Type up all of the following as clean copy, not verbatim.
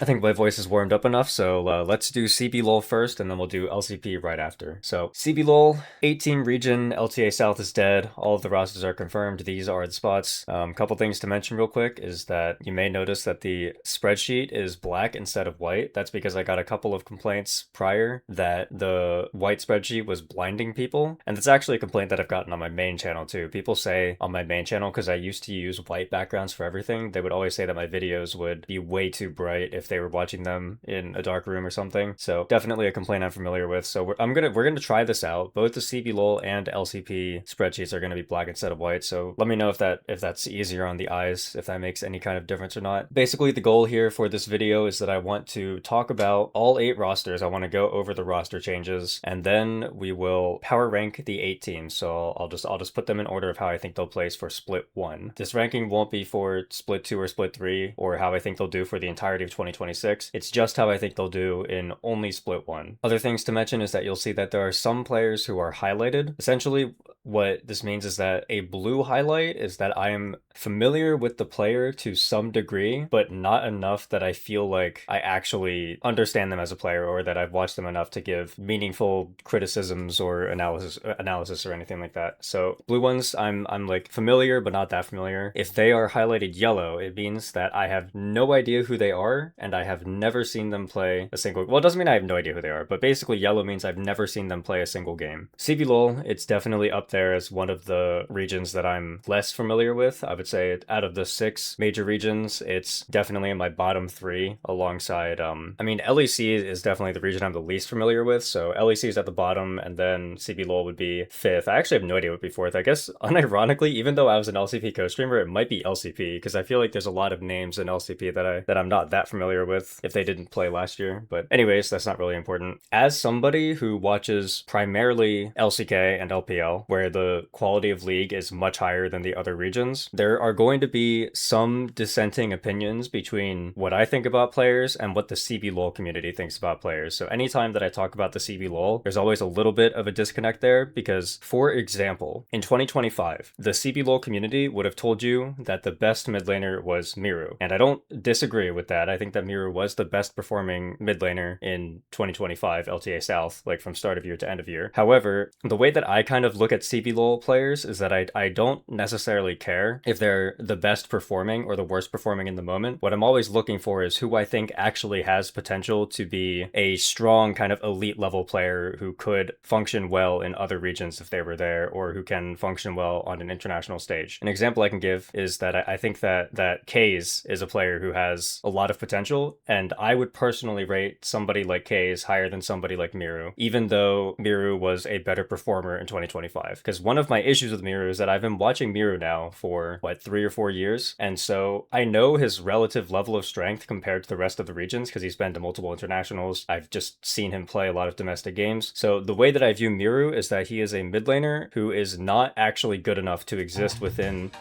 I think my voice is warmed up enough, so let's do CBLOL first, and then we'll do LCP right after. So CBLOL, 18 region, LTA South is dead. All of the rosters are confirmed. These are the spots. Couple things to mention real quick is that you may notice that the spreadsheet is black instead of white. That's because I got a couple of complaints prior that the white spreadsheet was blinding people, and that's actually a complaint that I've gotten on my main channel too. People say on my main channel, because I used to use white backgrounds for everything, they would always say that my videos would be way too bright if they were watching them in a dark room or something. So definitely a complaint I'm familiar with. So we're gonna try this out. Both the CBLOL and LCP spreadsheets are gonna be black instead of white. So let me know if that's easier on the eyes, if that makes any kind of difference or not. Basically, the goal here for this video is that I want to talk about all 8 rosters. I want to go over the roster changes, and then we will power rank the 8 teams. So I'll just put them in order of how I think they'll place for split 1. This ranking won't be for split 2 or split 3 or how I think they'll do for the entirety of 2026. It's just how I think they'll do in only split 1. Other things to mention is that you'll see that there are some players who are highlighted. Essentially, what this means is that a blue highlight is that I am familiar with the player to some degree, but not enough that I feel like I actually understand them as a player or that I've watched them enough to give meaningful criticisms or analysis or anything like that. So blue ones, I'm like familiar, but not that familiar. If they are highlighted yellow, it means that I have no idea who they are and I have never seen them play a single, well, it doesn't mean I have no idea who they are, but basically yellow means I've never seen them play a single game. CBLOL, it's definitely up there as one of the regions that I'm less familiar with. I would say out of the 6 major regions, it's definitely in my bottom 3 alongside, I mean, LEC is definitely the region I'm the least familiar with, so LEC is at the bottom, and then CBLOL would be 5th. I actually have no idea what would be 4th. I guess, unironically, even though I was an LCP co-streamer, it might be LCP, because I feel like there's a lot of names in LCP that I'm not that familiar with if they didn't play last year. But anyways, that's not really important. As somebody who watches primarily LCK and LPL, where the quality of league is much higher than the other regions, there are going to be some dissenting opinions between what I think about players and what the CBLOL community thinks about players. So anytime that I talk about the CBLOL, there's always a little bit of a disconnect there because, for example, in 2025, the CBLOL community would have told you that the best mid laner was Miru. And I don't disagree with that. I think that Miru was the best performing mid laner in 2025 LTA South, like from start of year to end of year. However, the way that I kind of look at CBLOL players is that I don't necessarily care if they're the best performing or the worst performing in the moment. What I'm always looking for is who I think actually has potential to be a strong kind of elite level player who could function well in other regions if they were there, or who can function well on an international stage. An example I can give is that I think that Kaze is a player who has a lot of potential, and I would personally rate somebody like Kaze higher than somebody like Miru, even though Miru was a better performer in 2025. Because one of my issues with Miru is that I've been watching Miru now for, what, 3 or 4 years, and so I know his relative level of strength compared to the rest of the regions because he's been to multiple internationals. I've just seen him play a lot of domestic games. So the way that I view Miru is that he is a mid laner who is not actually good enough to exist within...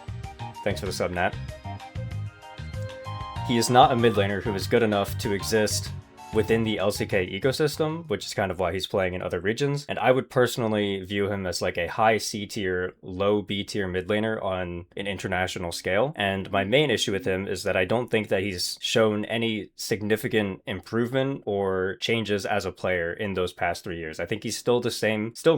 Thanks for the sub, Nat. He is not a mid laner who is good enough to exist within the LCK ecosystem, which is kind of why he's playing in other regions. And I would personally view him as like a high C tier, low B tier mid laner on an international scale. And my main issue with him is that I don't think that he's shown any significant improvement or changes as a player in those past 3 years. I think he's still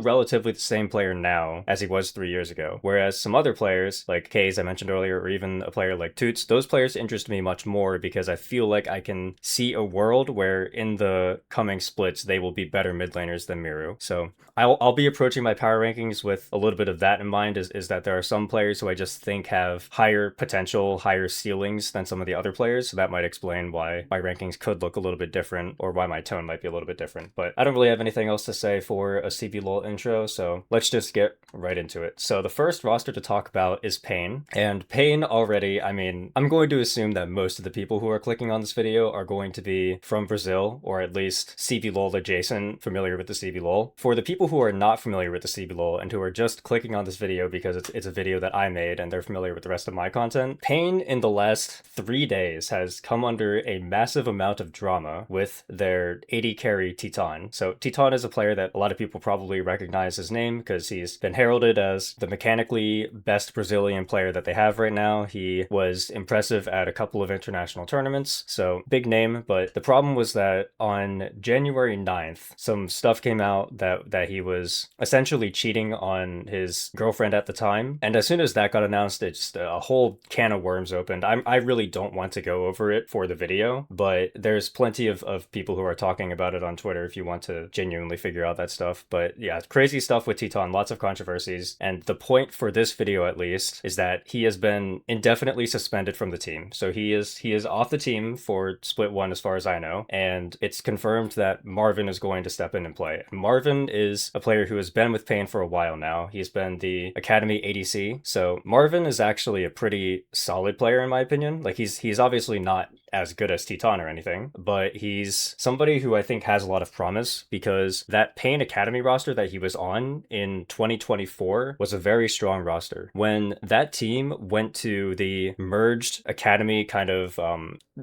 relatively the same player now as he was 3 years ago. Whereas some other players, like Kaze I mentioned earlier, or even a player like Toots, those players interest me much more because I feel like I can see a world where in the coming splits they will be better mid laners than Miru. So I'll be approaching my power rankings with a little bit of that in mind, is that there are some players who I just think have higher potential, higher ceilings than some of the other players. So that might explain why my rankings could look a little bit different, or why my tone might be a little bit different. But I don't really have anything else to say for a CBLOL intro, so let's just get right into it. So the first roster to talk about is Pain. And Pain already, I mean, I'm going to assume that most of the people who are clicking on this video are going to be from Brazil Brazil, or at least CBLOL adjacent, familiar with the CBLOL. For the people who are not familiar with the CBLOL and who are just clicking on this video because it's a video that I made and they're familiar with the rest of my content, Pain in the last 3 days has come under a massive amount of drama with their 80 carry Titan. So Titan is a player that a lot of people probably recognize his name because he's been heralded as the mechanically best Brazilian player that they have right now. He was impressive at a couple of international tournaments, so big name. But the problem was that on January 9th, some stuff came out that he was essentially cheating on his girlfriend at the time. And as soon as that got announced, it's a whole can of worms opened. I really don't want to go over it for the video, but there's plenty of people who are talking about it on Twitter if you want to genuinely figure out that stuff. But yeah, crazy stuff with Titan, lots of controversies. And the point for this video, at least, is that he has been indefinitely suspended from the team. So he is off the team for split one as far as I know. And it's confirmed that Marvin is going to step in and play. Marvin is a player who has been with Pain for a while now. He's been the Academy ADC. So Marvin is actually a pretty solid player in my opinion. Like he's obviously not as good as Titan or anything, but he's somebody who I think has a lot of promise because that Pain Academy roster that he was on in 2024 was a very strong roster. When that team went to the merged Academy kind of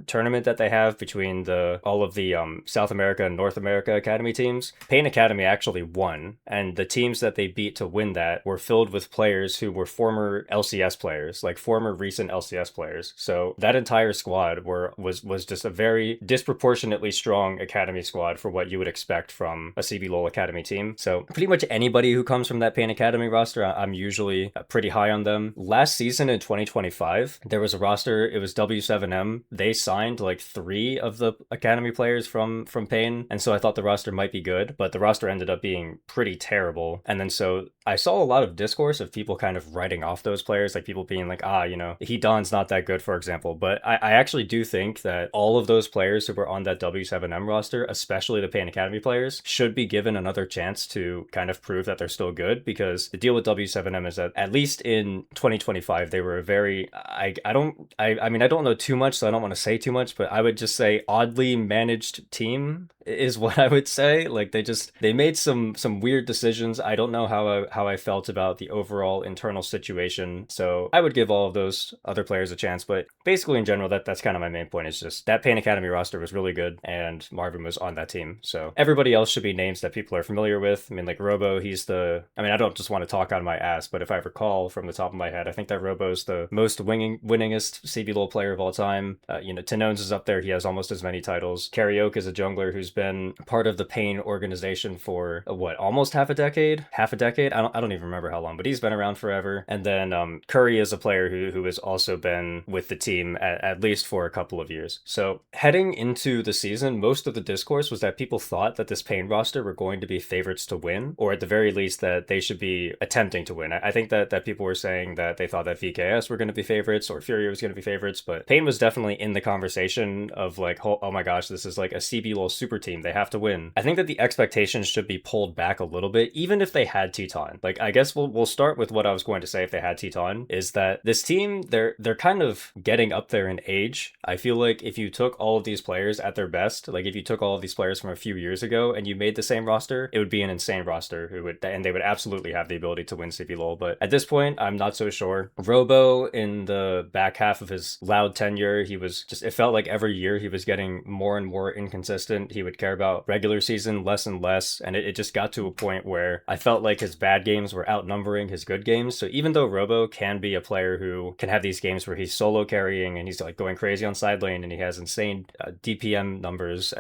tournament that they have between all of the South America and North America Academy teams, Pain Academy actually won, and the teams that they beat to win that were filled with players who were former LCS players, like former recent LCS players. So that entire squad was just a very disproportionately strong Academy squad for what you would expect from a CBLOL Academy team. So pretty much anybody who comes from that Pain Academy roster, I'm usually pretty high on them. Last season in 2025, there was a roster, it was W7M. They signed like 3 of the Academy players from Pain, and so I thought the roster might be good, but the roster ended up being pretty terrible. And then so I saw a lot of discourse of people kind of writing off those players, like people being like, Hedon's not that good, for example. But I actually do think that all of those players who were on that W7M roster, especially the Pain Academy players, should be given another chance to kind of prove that they're still good, because the deal with W7M is that at least in 2025, they were a very, I mean, I don't know too much, so I don't want to say too much, but I would just say oddly managed team is what I would say. Like they made some weird decisions. I don't know how I felt about the overall internal situation. So I would give all of those other players a chance. But basically in general, that's kind of my main point. Is just that Pain Academy roster was really good and Marvin was on that team. So everybody else should be names that people are familiar with. I mean, like Robo, I don't just want to talk on my ass, but if I recall from the top of my head, I think that Robo's the most winningest CBLOL player of all time. Tanones is up there. He has almost as many titles. Karaoke is a jungler who's been part of the Pain organization for almost half a decade. I don't even remember how long, but he's been around forever. And then Curry is a player who has also been with the team at least for a couple of years. So heading into the season, most of the discourse was that people thought that this Pain roster were going to be favorites to win, or at the very least that they should be attempting to win. I think that people were saying that they thought that VKS were going to be favorites or Fury was going to be favorites, but Pain was definitely in the conversation of like, oh my gosh, this is like a CBLOL super team. They have to win. I think that the expectations should be pulled back a little bit, even if they had Titan. Like, I guess we'll start with what I was going to say if they had Titan, is that this team, they're kind of getting up there in age. I feel like if you took all of these players at their best, like if you took all of these players from a few years ago and you made the same roster, it would be an insane roster and they would absolutely have the ability to win CBLOL. But at this point, I'm not so sure. Robo, in the back half of his Loud tenure, it felt like every year he was getting more and more inconsistent. He would care about regular season less and less, and it just got to a point where I felt like his bad games were outnumbering his good games. So even though Robo can be a player who can have these games where he's solo carrying and he's like going crazy on side lane and he has insane DPM numbers,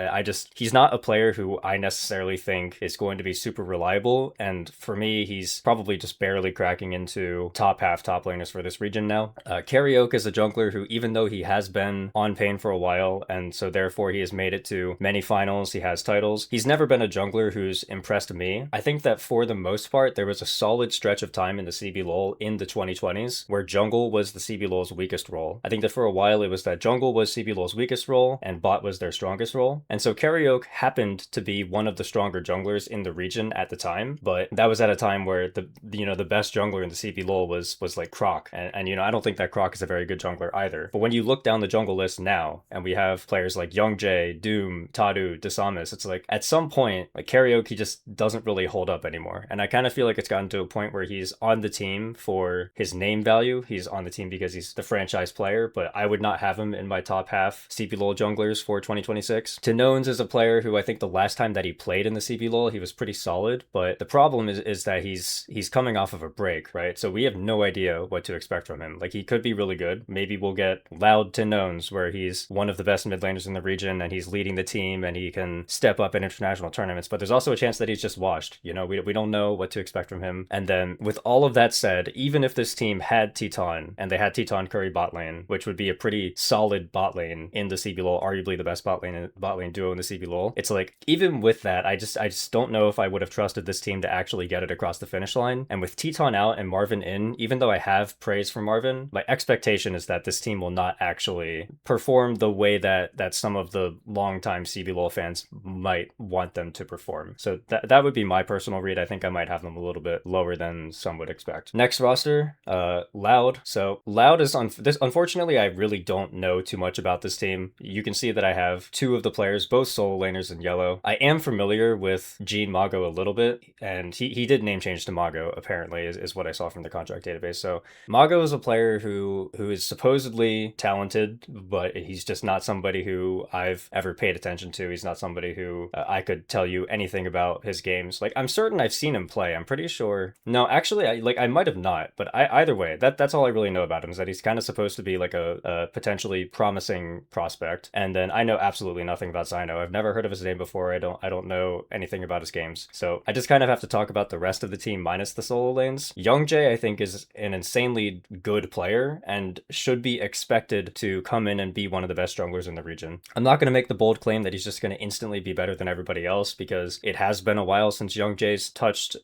he's not a player who I necessarily think is going to be super reliable. And for me, he's probably just barely cracking into top laners for this region now. Karaoke is a jungler who, even though he has been on Pain for a while, and so therefore he has made it to many finals finals, he has titles. He's never been a jungler who's impressed me. I think that for the most part, there was a solid stretch of time in the CBLOL in the 2020s where jungle was the CBLOL's weakest role. I think that for a while it was that jungle was CBLOL's weakest role and bot was their strongest role. And so Karaoke happened to be one of the stronger junglers in the region at the time, but that was at a time where the best jungler in the CBLOL was like Croc. And I don't think that Croc is a very good jungler either. But when you look down the jungle list now, and we have players like Youngjae, Doom, Tadu, Desamus, it's like at some point, like Karaoke just doesn't really hold up anymore. And I kind of feel like it's gotten to a point where he's on the team for his name value. He's on the team because he's the franchise player, but I would not have him in my top half CBLOL junglers for 2026. Tinones is a player who I think the last time that he played in the CBLOL, he was pretty solid, but the problem is that he's coming off of a break, right? So we have no idea what to expect from him. Like, he could be really good. Maybe we'll get Loud Tinones, where he's one of the best mid laners in the region and he's leading the team and he can step up in international tournaments, but there's also a chance that he's just washed. We don't know what to expect from him. And then with all of that said, even if this team had Teton and they had Teton Curry bot lane, which would be a pretty solid bot lane in the CBLOL, arguably the best bot lane duo in the CBLOL, it's like, even with that, I just don't know if I would have trusted this team to actually get it across the finish line. And with Teton out and Marvin in, even though I have praise for Marvin, my expectation is that this team will not actually perform the way that some of the longtime CBLOL fans might want them to perform. So that would be my personal read. I think I might have them a little bit lower than some would expect. Next roster, Loud. So Loud is on this. Unfortunately, I really don't know too much about this team. You can see that I have two of the players, both solo laners in yellow. I am familiar with Gene Mago a little bit, and he did name change to Mago, apparently, is what I saw from the contract database. So Mago is a player who is supposedly talented, but he's just not somebody who I've ever paid attention to. He's not somebody who I could tell you anything about his games. Like, I'm certain I've seen him play. I'm pretty sure. No, actually, I might have not, but either way, that's all I really know about him, is that he's kind of supposed to be like a potentially promising prospect. And then I know absolutely nothing about Zyno. I've never heard of his name before. I don't know anything about his games. So I just kind of have to talk about the rest of the team minus the solo lanes. Youngjae, I think, is an insanely good player and should be expected to come in and be one of the best junglers in the region. I'm not going to make the bold claim that he's just going to instantly be better than everybody else, because it has been a while since Youngjae's touched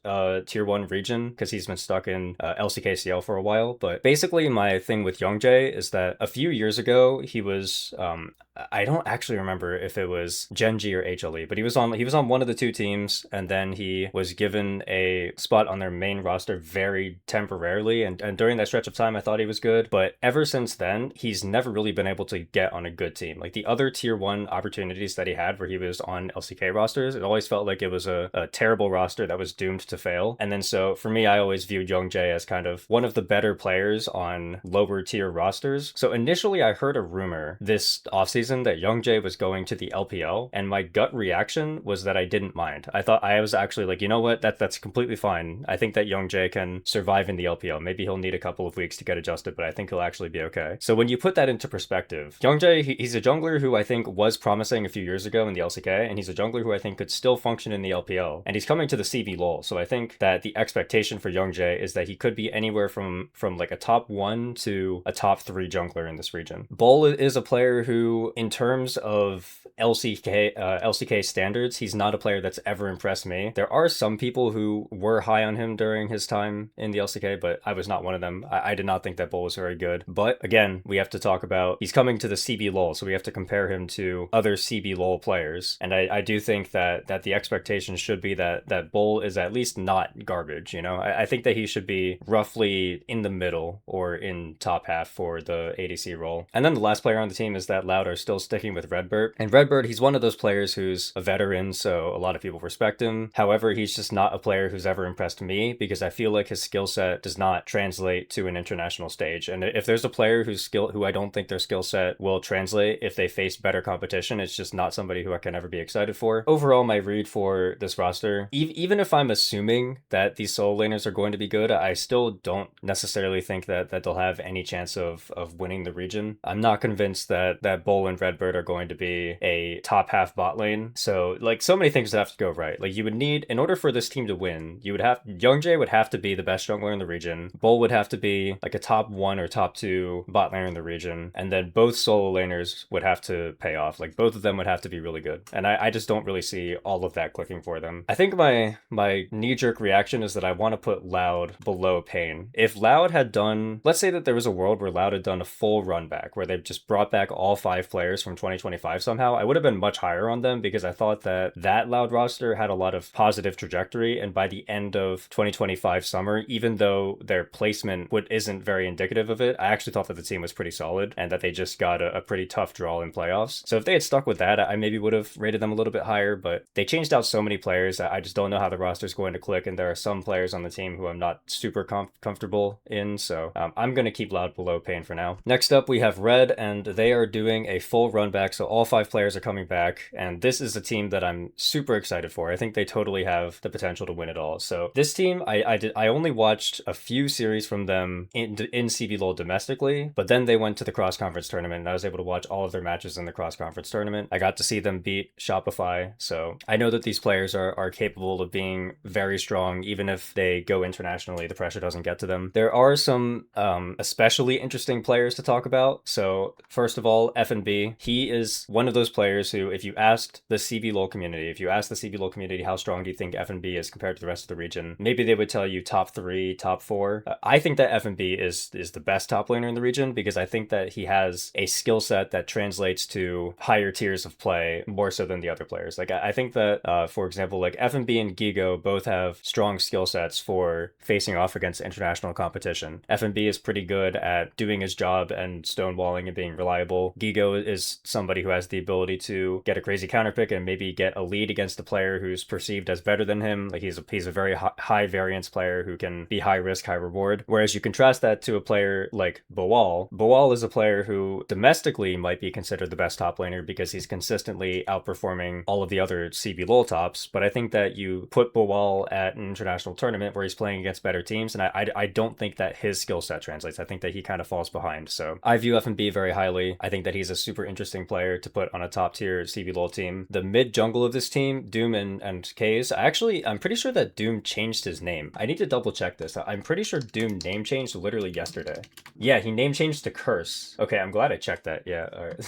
tier 1 region, because he's been stuck in LCKCL for a while. But basically my thing with Youngjae is that a few years ago he was I don't actually remember if it was Genji or HLE, but he was on one of the two teams, and then he was given a spot on their main roster very temporarily, and during that stretch of time I thought he was good, but ever since then he's never really been able to get on a good team. Like, the other tier 1 opportunities that he had where he was on LCK rosters, it always felt like it was a terrible roster that was doomed to fail. And then so for me, I always viewed Youngjae as kind of one of the better players on lower tier rosters. So initially I heard a rumor this offseason that Youngjae was going to the LPL, and my gut reaction was that I didn't mind. I was actually like, you know what, that's completely fine. I think that Youngjae can survive in the LPL. Maybe he'll need a couple of weeks to get adjusted, but I think he'll actually be okay. So when you put that into perspective, Youngjae, he's a jungler who I think was promising a few years ago in the LCK, and he's a jungler who I think could still function in the LPL, and he's coming to the CBLOL. So I think that the expectation for Youngjae is that he could be anywhere from like a top 1 to a top 3 jungler in this region. Bull is a player who, in terms of LCK standards, he's not a player that's ever impressed me. There are some people who were high on him during his time in the LCK, but I was not one of them. I did not think that Bull was very good. But again, we have to talk about, he's coming to the CBLOL, so we have to compare him to other CBLOL players. And I do think that the expectation should be that Bull is at least not garbage. I think that he should be roughly in the middle or in top half for the ADC role. And then the last player on the team is that Loud are still sticking with Redbird. And Redbird, he's one of those players who's a veteran, so a lot of people respect him. However, he's just not a player who's ever impressed me, because I feel like his skill set does not translate to an international stage. And if there's a player who I don't think their skill set will translate if they face better competition, it's just not somebody who I can ever be excited for. Overall, my read for this roster, even if I'm assuming that these solo laners are going to be good, I still don't necessarily think that they'll have any chance of winning the region. I'm not convinced that Bull and Redbird are going to be a top half bot lane. So so many things that have to go right. Like, you would need, in order for this team to win, Youngjae would have to be the best jungler in the region. Bull would have to be like a top 1 or top 2 bot laner in the region. And then both solo laners would have to pay off. Like, both of them would have to be really good. And I just don't really see all of that clicking for them. I think my knee-jerk reaction is that I want to put Loud below Pain. If Loud had done, let's say that there was a world where Loud had done a full run back, where they've just brought back all 5 players from 2025 somehow, I would have been much higher on them because I thought that Loud roster had a lot of positive trajectory. And by the end of 2025 summer, even though their placement isn't very indicative of it, I actually thought that the team was pretty solid and that they just got a pretty tough draw in playoffs. So if they had stuck with that, I maybe would have rated them a little bit higher, but they changed out so many players. I just don't know how the roster is going to click, and there are some players on the team who I'm not super comfortable in, so I'm going to keep Loud below Pain for now. Next up, we have Red, and they are doing a full run back, so all 5 players are coming back, and this is a team that I'm super excited for. I think they totally have the potential to win it all. So this team, I only watched a few series from them in CBLOL domestically, but then they went to the cross-conference tournament, and I was able to watch all of their matches in the cross-conference tournament. I got to see them beat Shopify, so I know that these players are capable of being very strong, even if they go internationally, the pressure doesn't get to them. There are some especially interesting players to talk about. So first of all, FNB, he is one of those players who, if you asked the CBLOL community how strong do you think FNB is compared to the rest of the region, maybe they would tell you top 3, top 4. I think that FNB is the best top laner in the region because I think that he has a skill set that translates to higher tiers of play more so than the other players. Like I think that, for example, like FNB and Gigo both have strong skill sets for facing off against international competition. FNB is pretty good at doing his job and stonewalling and being reliable. Gigo is somebody who has the ability to get a crazy counterpick and maybe get a lead against a player who's perceived as better than him. Like he's a very high variance player who can be high risk, high reward. Whereas you contrast that to a player like BoAll. BoAll is a player who domestically might be considered the best top laner because he's consistently outperforming all of the other CBLOL tops. But I think that you put BoAll at an international tournament where he's playing against better teams, and I don't think that his skill set translates. I think that he kind of falls behind. So I view FNB very highly. I think that he's a super interesting player to put on a top tier CBLOL team. The mid jungle of this team, Doom and Kaze, I'm pretty sure that Doom changed his name. I need to double check this. I'm pretty sure Doom name changed literally yesterday. Yeah, he name changed to Curse. Okay, I'm glad I checked that. Yeah, all right.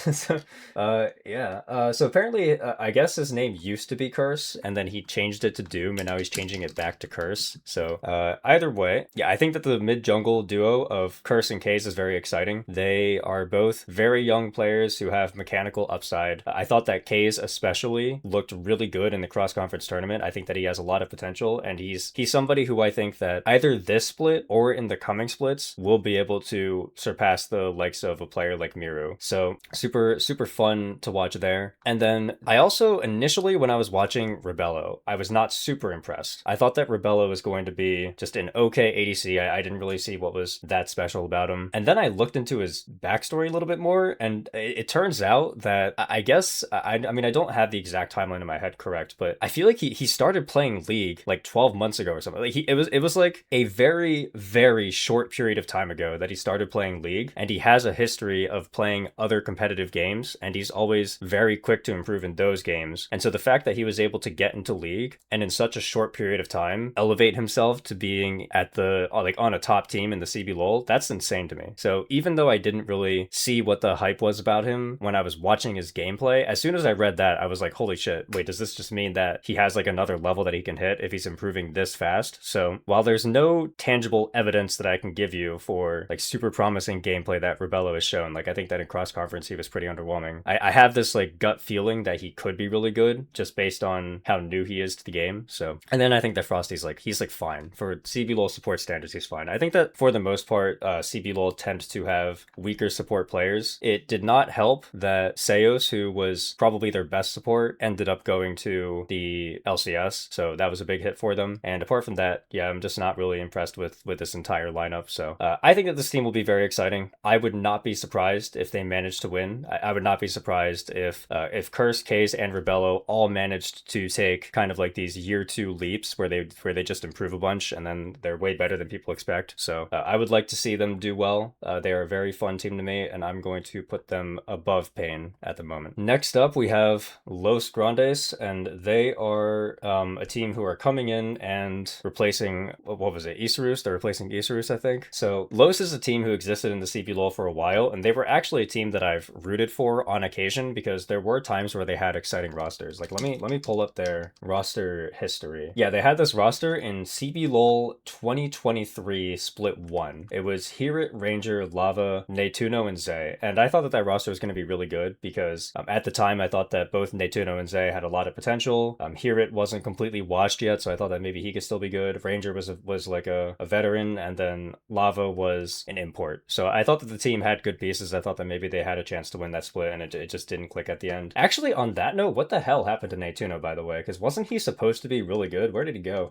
So apparently, I guess his name used to be Curse, and then he changed it to Doom, and now he's changing it back to Curse. So either way, yeah, I think that the mid jungle duo of Curse and Kaze is very exciting. They are both very young players who have mechanical upside. I thought that Kaze especially looked really good in the cross-conference tournament. I think that he has a lot of potential, and he's somebody who I think that either this split or in the coming splits will be able to surpass the likes of a player like Miru. So super fun to watch there. And then I also initially, when I was watching Rebello, I was not super impressed. I thought that Rebello was going to be just an okay ADC. I didn't really see what was that special about him. And then I looked into his backstory a little bit more, and it turns out that I guess, I mean, I don't have the exact timeline in my head correct, but I feel like he started playing League like 12 months ago or something. Like it was like a very short period of time ago that he started playing League, and he has a history of playing other competitive games, and he's always very quick to improve in those games. And so the fact that he was able to get into League and in such a short period of time elevate himself to being at the like on a top team in the CBLOL, that's insane to me. So even though I didn't really see what the hype was about him when I was watching his gameplay, as soon as I read that, I was like, holy shit, wait, does this just mean that he has like another level that he can hit if he's improving this fast? So while there's no tangible evidence that I can give you for like super promising gameplay that Rebello has shown, like I think that in cross conference he was pretty underwhelming. I have this like gut feeling that he could be really good just based on how new he is to the game. So, and then I think that Frosty's like, he's like fine for CBLOL support standards. He's fine. I think that for the most part, CBLOL tends to have weaker support players. It did not help that Seos, who was probably their best support, ended up going to the LCS. So that was a big hit for them. And apart from that, yeah, I'm just not really impressed with this entire lineup. So I think that this team will be very exciting. I would not be surprised if they managed to win. I would not be surprised if Curse, Kaze, and Rebello all managed to take kind of like these year 2 leaps where they just improve a bunch and then they're way better than people expect. So I would like to see them do well. They are a very fun team to me, and I'm going to put them above Pain at the moment. Next up, we have Los Grandes, and they are a team who are coming in and replacing, what was it, Isarus? They're replacing Isarus, I think. So Los is a team who existed in the CBLOL for a while, and they were actually a team that I've rooted for on occasion because there were times times where they had exciting rosters. Like let me pull up their roster history. Yeah, they had this roster in CBLOL 2023 split 1. It was Hirit, Ranger, Lava, Netuno, and Zay. And I thought that that roster was going to be really good because at the time I thought that both Netuno and Zay had a lot of potential. Hirit wasn't completely washed yet, so I thought that maybe he could still be good. Ranger was like a veteran, and then Lava was an import. So I thought that the team had good pieces. I thought that maybe they had a chance to win that split, and it just didn't click at the end. Actually, on that note, what the hell happened to Netuno, by the way? Because wasn't he supposed to be really good? Where did he go?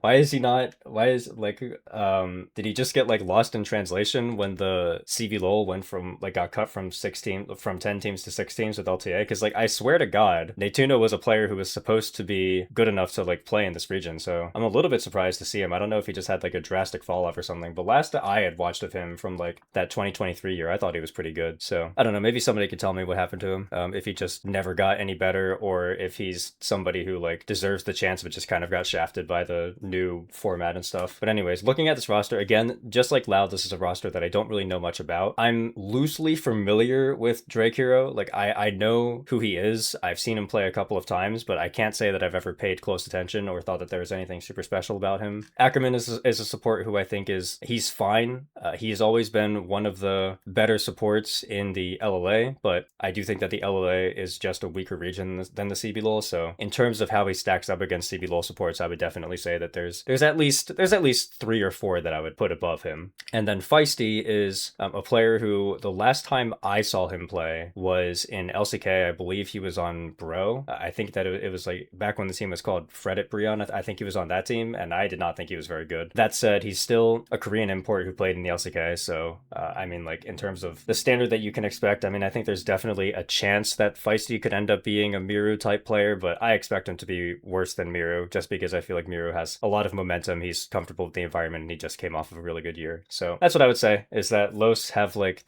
Why is he not? Why is like did he just get like lost in translation when the CBLOL went from like got cut from 10 teams to 6 teams with LTA? Because like I swear to God, Netuno was a player who was supposed to be good enough to like play in this region. So I'm a little bit surprised to see him. I don't know if he just had like a drastic fall off or something. But last I had watched of him from like that 2023 year, I thought he was pretty good. So I don't know. Maybe somebody could tell me what happened to him. If he just never got any better, or if he's somebody who like deserves the chance but just kind of got shafted by the new format and stuff. But anyways, looking at this roster again, just like Loud, this is a roster that I don't really know much about. I'm loosely familiar with Drake Hero. Like I know who he is. I've seen him play a couple of times, but I can't say that I've ever paid close attention or thought that there was anything super special about him. Ackerman is a support who I think he's fine. He's always been one of the better supports in the LLA, but I do think that the LLA is just a weaker region than the CBLOL. So in terms of how he stacks up against CBLOL supports, I would definitely say that there's at least 3 or 4 that I would put above him. And then Feisty is a player who the last time I saw him play was in LCK. I believe he was on Bro. I think that it was like back when the team was called Fredit Brion. I think he was on that team, and I did not think he was very good. That said, he's still a Korean import who played in the LCK. So I mean, like in terms of the standard that you can expect, I mean, I think there's definitely a chance that Feisty could end up being a Miru type player, but I expect him to be worse than Miru just because I feel like Miru has a lot of momentum. He's comfortable with the environment, and he just came off of a really good year. So that's what I would say, is that Los have like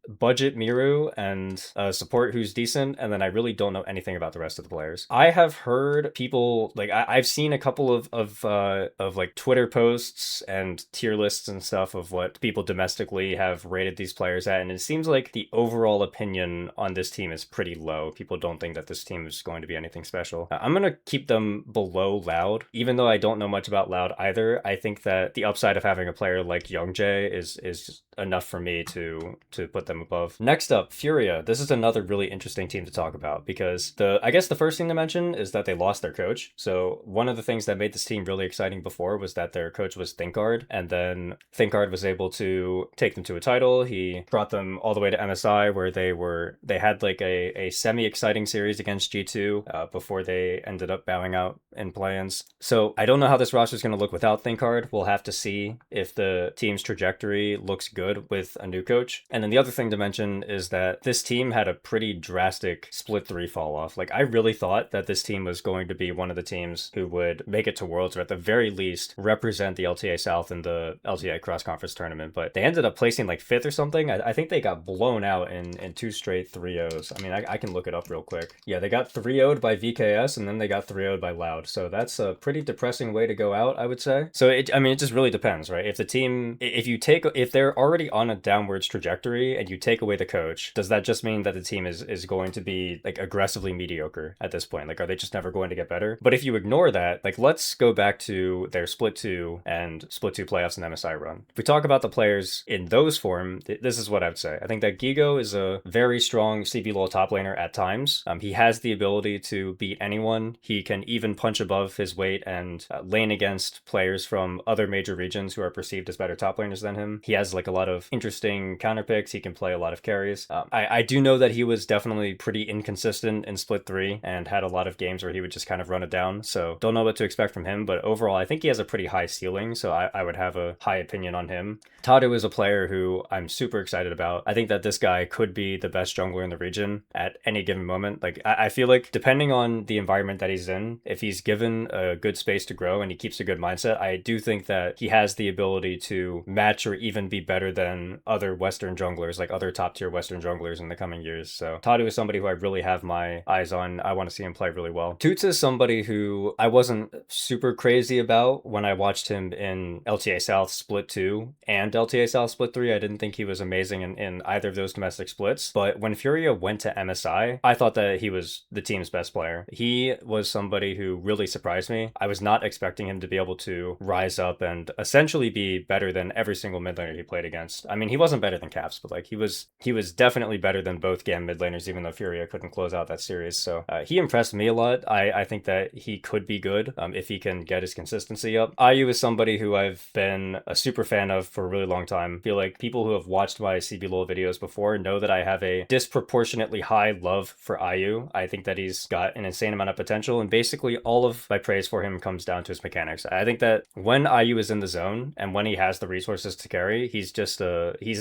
budget Miru and support who's decent, and then I really don't know anything about the rest of the players. I have heard people like I've seen a couple of like Twitter posts and tier lists and stuff of what people domestically have rated these players at, and it seems like the overall opinion on this team is pretty low. People don't think that this team is going to be anything special. I'm gonna keep them below Loud, even though I don't know much about Loud either. I think that the upside of having a player like Youngjae is enough for me to put them above. Next up, Furia. This is another really interesting team to talk about because I guess the first thing to mention is that they lost their coach. So one of the things that made this team really exciting before was that their coach was Thinkard, and then Thinkard was able to take them to a title. He brought them all the way to MSI, where they had like a semi-exciting series against G2 before they ended up bowing out in play-ins. So I don't know how this roster is going to look without Thinkard. We'll have to see if the team's trajectory looks good with a new coach. And then the other thing to mention is that this team had a pretty drastic split 3 fall off. Like I really thought that this team was going to be one of the teams who would make it to Worlds, or at the very least represent the LTA South in the LTA cross conference tournament, but they ended up placing like 5th or something. I think they got blown out in 2 straight 3-0s. I mean, I can look it up real quick. Yeah, they got 3-0'd by VKS, and then they got 3-0'd by Loud. So that's a pretty depressing way to go out, I would say. So it just really depends, right? If the team, if they're already on a downwards trajectory and you take away the coach, does that just mean that the team is going to be like aggressively mediocre at this point? Like, are they just never going to get better? But if you ignore that, like, let's go back to their split 2 and split 2 playoffs and MSI run. If we talk about the players in those form, this is what I would say. I think that Gigo is a very strong CBLOL top laner at times. He has the ability to beat anyone. He can even punch above his weight and lane against players from other major regions who are perceived as better top laners than him. He has like a lot of interesting counter picks. He can play a lot of carries. I do know that he was definitely pretty inconsistent in split 3 and had a lot of games where he would just kind of run it down. So don't know what to expect from him, but overall I think he has a pretty high ceiling, so I would have a high opinion on him. Tadu is a player who I'm super excited about. I think that this guy could be the best jungler in the region at any given moment. Like I feel like depending on the environment that he's in, if he's given a good space to grow and he keeps a good mindset, I do think that he has the ability to match or even be better better than other Western junglers, like other top tier Western junglers in the coming years. So Tadu is somebody who I really have my eyes on. I want to see him play really well. Toots is somebody who I wasn't super crazy about when I watched him in LTA South Split 2 and LTA South Split 3. I didn't think he was amazing in either of those domestic splits. But when Furia went to MSI, I thought that he was the team's best player. He was somebody who really surprised me. I was not expecting him to be able to rise up and essentially be better than every single mid laner he played against. I mean, he wasn't better than Caps, but like he was definitely better than both GAM mid laners, even though Furia couldn't close out that series. So he impressed me a lot. I think that he could be good if he can get his consistency up. IU is somebody who I've been a super fan of for a really long time. I feel like people who have watched my CBLOL videos before know that I have a disproportionately high love for IU. I think that he's got an insane amount of potential, and basically all of my praise for him comes down to his mechanics. I think that when IU is in the zone and when he has the resources to carry, he's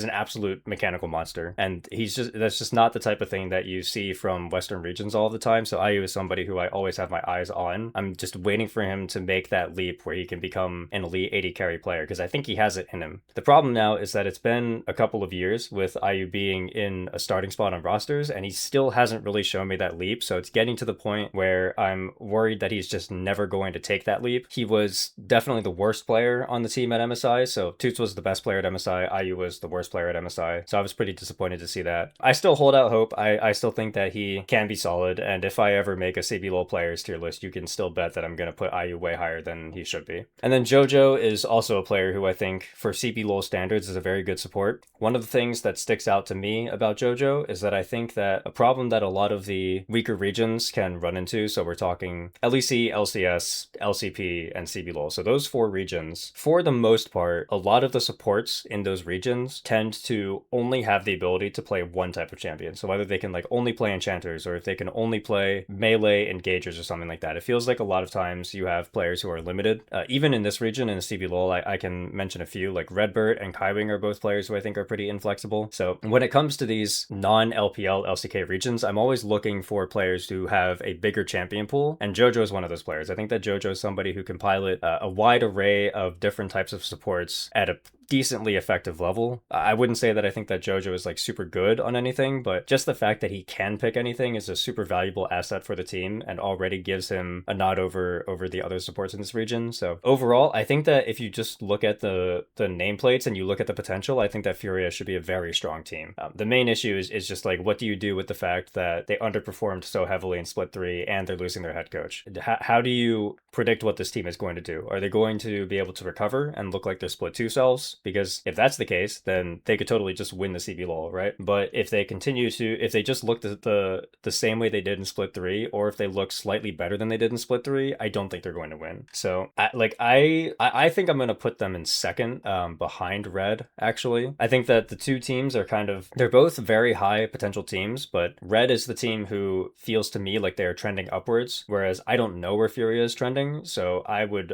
an absolute mechanical monster, and that's just not the type of thing that you see from Western regions all the time. So IU is somebody who I always have my eyes on. I'm just waiting for him to make that leap where he can become an elite 80 carry player, because I think he has it in him. The problem now is that it's been a couple of years with IU being in a starting spot on rosters, and he still hasn't really shown me that leap. So it's getting to the point where I'm worried that he's just never going to take that leap. He was definitely the worst player on the team at MSI. So Toots was the best player at MSI. IU was the worst player at MSI. So I was pretty disappointed to see that. I still hold out hope. I still think that he can be solid. And if I ever make a CBLOL players tier list, you can still bet that I'm going to put IU way higher than he should be. And then Jojo is also a player who I think for CBLOL standards is a very good support. One of the things that sticks out to me about Jojo is that I think that a problem that a lot of the weaker regions can run into, so we're talking LEC, LCS, LCP, and CBLOL. So those four regions, for the most part, a lot of the supports in those regions tend to only have the ability to play one type of champion. So whether they can like only play enchanters, or if they can only play melee engagers or something like that. It feels like a lot of times you have players who are limited. Even in this region, in CBLOL, I can mention a few, like Redbird and Kaiwing are both players who I think are pretty inflexible. So when it comes to these non-LPL LCK regions, I'm always looking for players who have a bigger champion pool, and Jojo is one of those players. I think that Jojo is somebody who can pilot a wide array of different types of supports at a decently effective level. I wouldn't say that I think that Jojo is like super good on anything, but just the fact that he can pick anything is a super valuable asset for the team and already gives him a nod over the other supports in this region. So overall, I think that if you just look at the nameplates and you look at the potential, I think that Furia should be a very strong team. The main issue is just like, what do you do with the fact that they underperformed so heavily in Split 3 and they're losing their head coach? How do you predict what this team is going to do? Are they going to be able to recover and look like their Split 2 selves? Because if that's the case, then they could totally just win the CBLOL, right? But if they if they just look the same way they did in Split 3, or if they look slightly better than they did in Split 3, I don't think they're going to win. So I think I'm going to put them in second, behind Red, actually. I think that the two teams are they're both very high potential teams, but Red is the team who feels to me like they are trending upwards, whereas I don't know where Furia is trending. So I would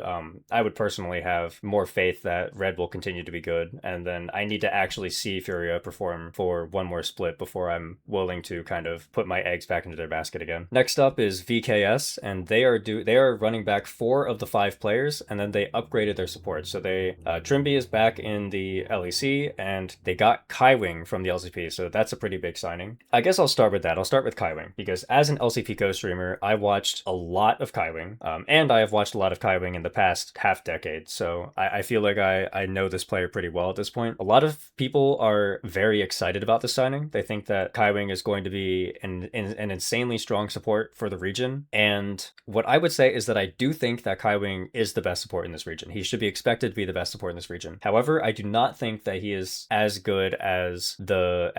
personally have more faith that Red will continue to be good, and then I need to actually see Furia perform for one more split before I'm willing to kind of put my eggs back into their basket again. Next up is VKS, and they are running back 4 of the 5 players, and then they upgraded their support. So they Trimby is back in the LEC, and they got Kaiwing from the LCP, so that's a pretty big signing. I guess I'll start with that. I'll start with Kaiwing, because as an LCP co-streamer, I watched a lot of Kaiwing, and I have watched a lot of Kaiwing in the past half decade, so I feel like I know this player pretty well at this point. A lot of people are very excited about the signing. They think that Kaiwing is going to be an insanely strong support for the region, and what I would say is that I do think that Kaiwing is the best support in this region. He should be expected to be the best support in this region. However, I do not think that he is as good as the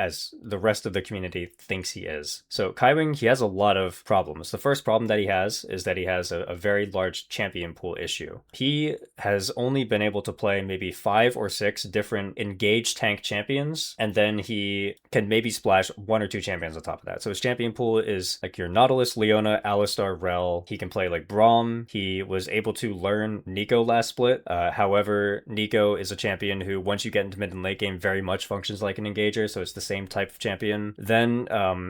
rest of the community thinks he is. So Kaiwing, he has a lot of problems. The first problem that he has is that he has a very large champion pool issue. He has only been able to play maybe 5 or 6 different engaged tank champions, and then he can maybe splash 1 or 2 champions on top of that. So his champion pool is like your Nautilus, Leona, Alistar, Rel. He can play like Braum. He was able to learn Nico last split. However, Nico is a champion who, once you get into mid and late game, very much functions like an engager, so it's the same type of champion. Then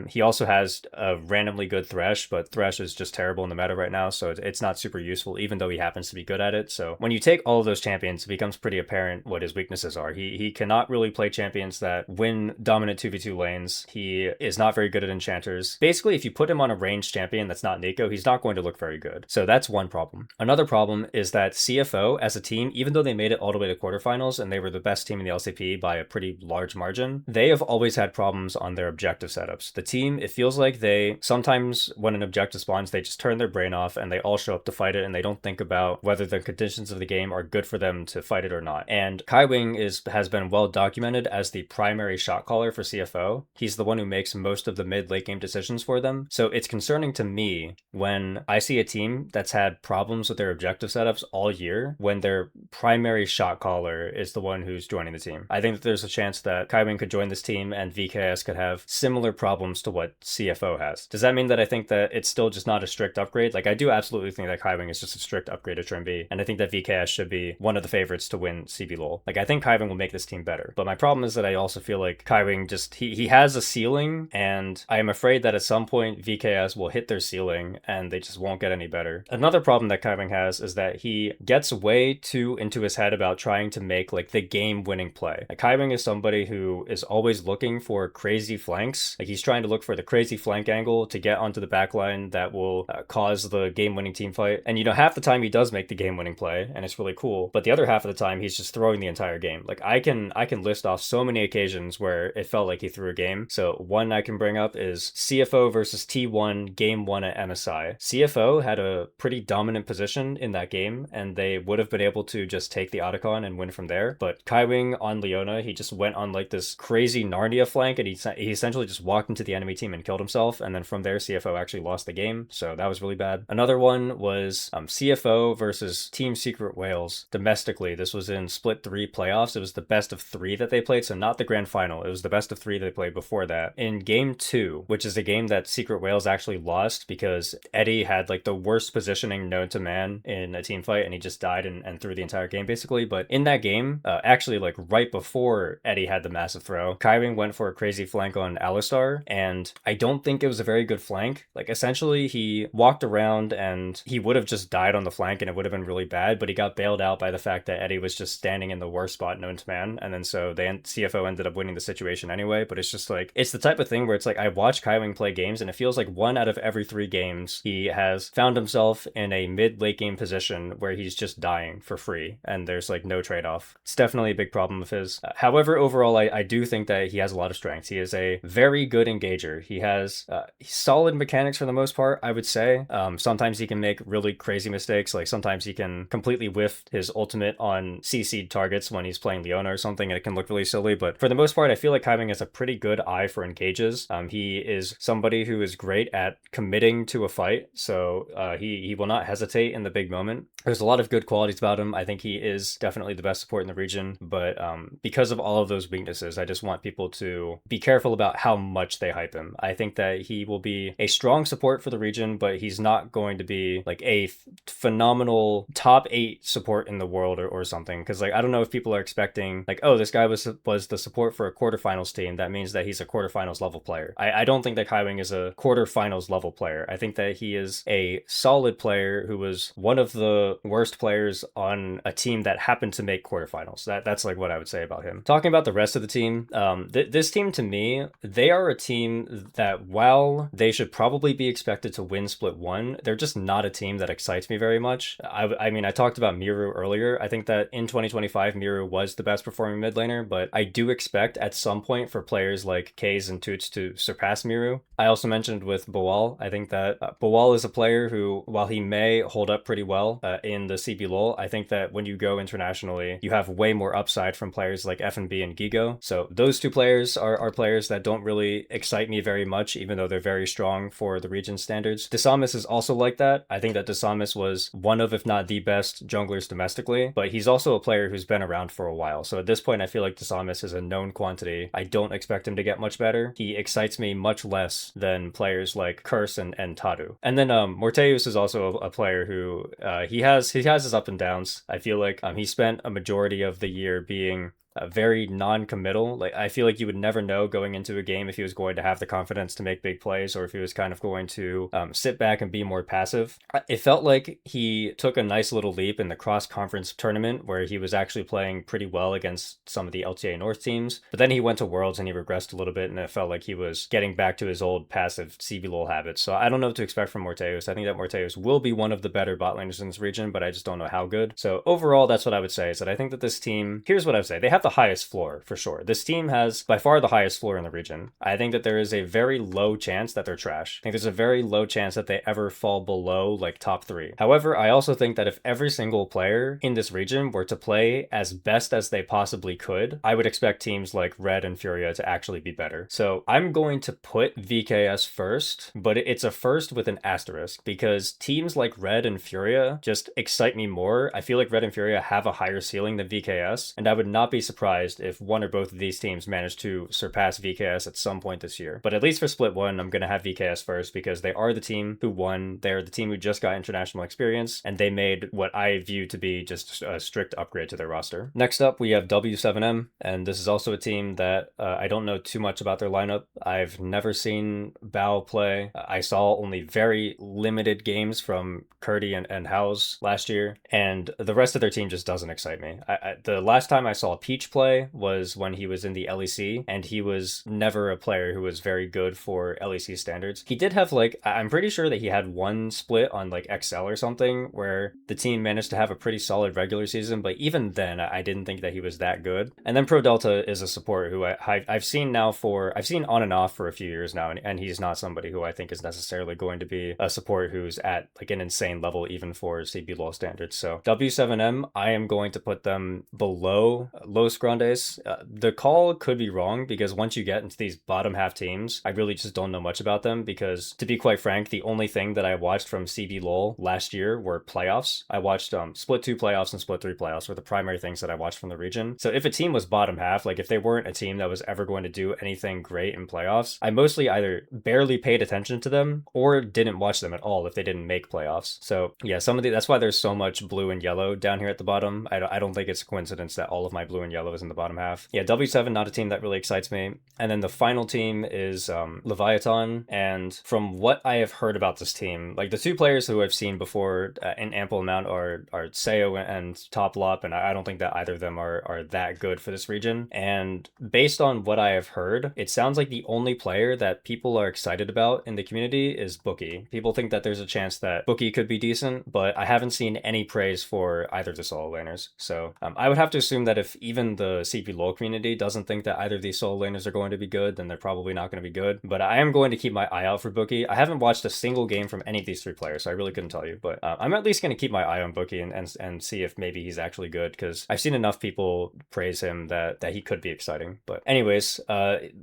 he also has a randomly good Thresh, but Thresh is just terrible in the meta right now, so it's not super useful, even though he happens to be good at it. So when you take all of those champions, it becomes pretty apparent what his weaknesses are. He cannot really play champions that win dominant 2v2 lanes. He is not very good at enchanters. Basically, if you put him on a ranged champion that's not Nico, he's not going to look very good. So that's one problem. Another problem is that CFO as a team, even though they made it all the way to quarterfinals and they were the best team in the LCP by a pretty large margin, they have always had problems on their objective setups. The team, it feels like they sometimes when an objective spawns, they just turn their brain off and they all show up to fight it and they don't think about whether the conditions of the game are good for them to fight it or not. And Kaiwing has been well documented as the primary shot caller for CFO. He's the one who makes most of the mid late game decisions for them. So it's concerning to me when I see a team that's had problems with their objective setups all year when their primary shot caller is the one who's joining the team. I think that there's a chance that Kaiwing could join this team and VKS could have similar problems to what CFO has. Does that mean that I think that it's still just not a strict upgrade? Like, I do absolutely think that Kaiwing is just a strict upgrade to Trimby, and I think that VKS should be one of the favorites to win CBLOL. Like, I think Kaiwing will make this team better, but my problem is that I also feel like Kaiwing just, he has a ceiling, and I am afraid that at some point VKS will hit their ceiling and they just won't get any better. Another problem that Kaiwing has is that he gets way too into his head about trying to make like the game-winning play. Like, Kaiwing is somebody who is always looking for crazy flanks. Like, he's trying to look for the crazy flank angle to get onto the backline that will cause the game-winning team fight. And you know, half the time he does make the game-winning play, and it's really cool. But the other half of the time, he's just throwing the entire game. Like, I can list off so many occasions where it felt like he threw a game. So one I can bring up is CFO versus T1 game 1 at MSI. CFO had a pretty dominant position in that game, and they would have been able to just take the Otacon and win from there. But Kaiwing on Leona, he just went on like this crazy Narnia flank, and he essentially just walked into the enemy team and killed himself. And then from there, CFO actually lost the game. So that was really bad. Another one was CFO versus Team Secret Wales domestically. This was in Split 3 playoffs. It was the best of 3 that they played, so not the grand final. It was the best of 3 they played before that. In game 2, which is a game that Secret Wales actually lost because Eddie had like the worst positioning known to man in a team fight, and he just died and threw the entire game basically. But in that game, actually like right before Eddie had the massive throw, Kaiwing went for a crazy flank on Alistar, and I don't think it was a very good flank. Like, essentially he walked around and he would have just died on the flank and it would have been really bad, but he got bailed out by the fact that Eddie was just standing in the worst spot known to man, and then so CFO ended up winning the situation anyway. But it's just like, it's the type of thing where it's like, I watch Kaiwing play games and it feels like 1 out of every 3 games he has found himself in a mid-late game position where he's just dying for free and there's like no trade-off. It's definitely a big problem of his. However, overall, I do think that he has a lot of strengths. He is a very good engager. He has solid mechanics for the most part, I would say. Sometimes he can make really crazy mistakes. Like, sometimes he can completely whiff his ultimate on CC'd targets when he's playing Leona or something, and it can look really silly. But for the most part, I feel like Kaiwing has a pretty good eye for engages. He is somebody who is great at committing to a fight, so he will not hesitate in the big moment. There's a lot of good qualities about him. I think he is definitely the best support in the region, but because of all of those weaknesses, I just want people to be careful about how much they hype him. I think that he will be a strong support for the region, but he's not going to be like a phenomenal top 8 support in the world or something. Because like, I don't know if people are expecting like, oh, this guy was the support for a quarterfinals team, that means that he's a quarterfinals level player. I don't think that Kaiwing is a quarterfinals level player. I think that he is a solid player who was one of the worst players on a team that happened to make quarterfinals. That's like what I would say about him. Talking about the rest of the team, this team, to me, they are a team that, while they should probably be expected to win Split 1, they're just not a team that excites me very much. I mean, I talked about Miru earlier. I think that in 2025, Miru was the best performing mid laner, but I do expect at some point for players like Kaze and Toots to surpass Miru. I also mentioned with Boal, I think that Boal is a player who, while he may hold up pretty well in the CBLOL, I think that when you go internationally, you have way more upside from players like FNB and Gigo. So those 2 players are players that don't really excite me very much, even though they're very strong for the region standards. Desamis is also like that. I think that Desamis was one of, if not the best junglers domestically, but he's also a player who's been around for a while. So at this point, I feel like Desamis is a known quantity. I don't expect him to get much better. He excites me much less than players like Curse and Tadu. And then Morteus is also a player who he has his up and downs. I feel like he spent a majority of the year being very non-committal. Like I feel like you would never know going into a game if he was going to have the confidence to make big plays or if he was kind of going to sit back and be more passive. It felt like he took a nice little leap in the cross-conference tournament where he was actually playing pretty well against some of the LTA North teams. But then he went to Worlds and he regressed a little bit, and it felt like he was getting back to his old passive CBLOL habits. So I don't know what to expect from Morteus. I think that Morteus will be one of the better bot laners in this region, but I just don't know how good. So overall, that's what I would say, is that I think that this team, here's what I would say, they have the highest floor for sure. This team has by far the highest floor in the region. I think that there is a very low chance that they're trash. I think there's a very low chance that they ever fall below like top 3. However, I also think that if every single player in this region were to play as best as they possibly could, I would expect teams like Red and Furia to actually be better. So I'm going to put VKS first, but it's a first with an asterisk because teams like Red and Furia just excite me more. I feel like Red and Furia have a higher ceiling than VKS, and I would not be surprised if one or both of these teams manage to surpass VKS at some point this year. But at least for Split 1, I'm going to have VKS first because they are the team who won. They're the team who just got international experience, and they made what I view to be just a strict upgrade to their roster. Next up, we have W7M, and this is also a team that I don't know too much about their lineup. I've never seen Bao play. I saw only very limited games from Curdy and House last year, and the rest of their team just doesn't excite me. The last time I saw Peach play was when he was in the LEC, and he was never a player who was very good for LEC standards. He did have like, I'm pretty sure that he had one split on like XL or something where the team managed to have a pretty solid regular season, but even then I didn't think that he was that good. And then Pro Delta is a support who I've seen on and off for a few years now, and he's not somebody who I think is necessarily going to be a support who's at like an insane level even for CBLOL standards. So W7M, I am going to put them below Los Grandes. The call could be wrong because once you get into these bottom half teams, I really just don't know much about them because, to be quite frank, the only thing that I watched from CBLOL last year were playoffs. I watched Split 2 playoffs and Split 3 playoffs were the primary things that I watched from the region. So if a team was bottom half, like if they weren't a team that was ever going to do anything great in playoffs, I mostly either barely paid attention to them or didn't watch them at all if they didn't make playoffs. So yeah, that's why there's so much blue and yellow down here at the bottom. I don't think it's a coincidence that all of my blue and yellow is in the bottom half. Yeah, W7, not a team that really excites me. And then the final team is Leviathan. And from what I have heard about this team, like the two players who I've seen before in ample amount are Seo and Toplop, and I don't think that either of them are that good for this region. And based on what I have heard, it sounds like the only player that people are excited about in the community is Bookie. People think that there's a chance that Bookie could be decent, but I haven't seen any praise for either of the solo laners. So I would have to assume that if even the CBLOL community doesn't think that either of these solo laners are going to be good, then they're probably not going to be good. But I am going to keep my eye out for Bookie. I haven't watched a single game from any of these three players, so I really couldn't tell you. But I'm at least going to keep my eye on Bookie and see if maybe he's actually good, because I've seen enough people praise him that he could be exciting. But anyways,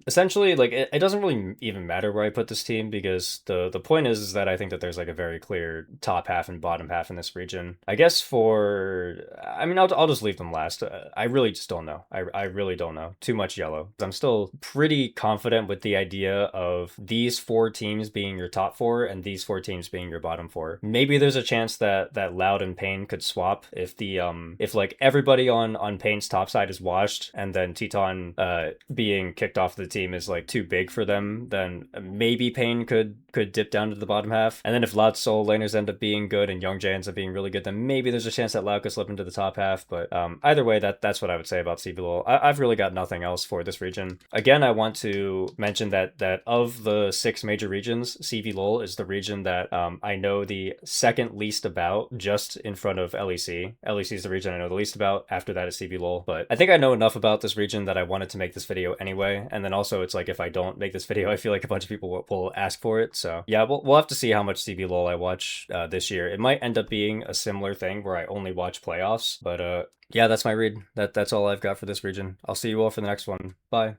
essentially, like it doesn't really even matter where I put this team, because the point is that I think that there's like a very clear top half and bottom half in this region. I guess I'll just leave them last. I really just don't know. I really don't know. Too much yellow. I'm still pretty confident with the idea of these 4 teams being your top 4 and these 4 teams being your bottom 4. Maybe there's a chance that Loud and Pain could swap if like everybody on Pain's top side is washed and then Teton being kicked off the team is like too big for them, then maybe Pain could dip down to the bottom half. And then if Loud's solo laners end up being good and Young Jay ends up being really good, then maybe there's a chance that Loud could slip into the top half. But either way, that's what I would say about CBLOL. I've really got nothing else for this region. Again, I want to mention that of the 6 major regions, CBLOL is the region that I know the second least about, just in front of LEC. LEC is the region I know the least about. After that is CBLOL. But I think I know enough about this region that I wanted to make this video anyway. And then also it's like if I don't make this video, I feel like a bunch of people will ask for it. So yeah, we'll have to see how much CBLOL I watch this year. It might end up being a similar thing where I only watch playoffs. But yeah, that's my read. That's all I've got for this region. I'll see you all for the next one. Bye.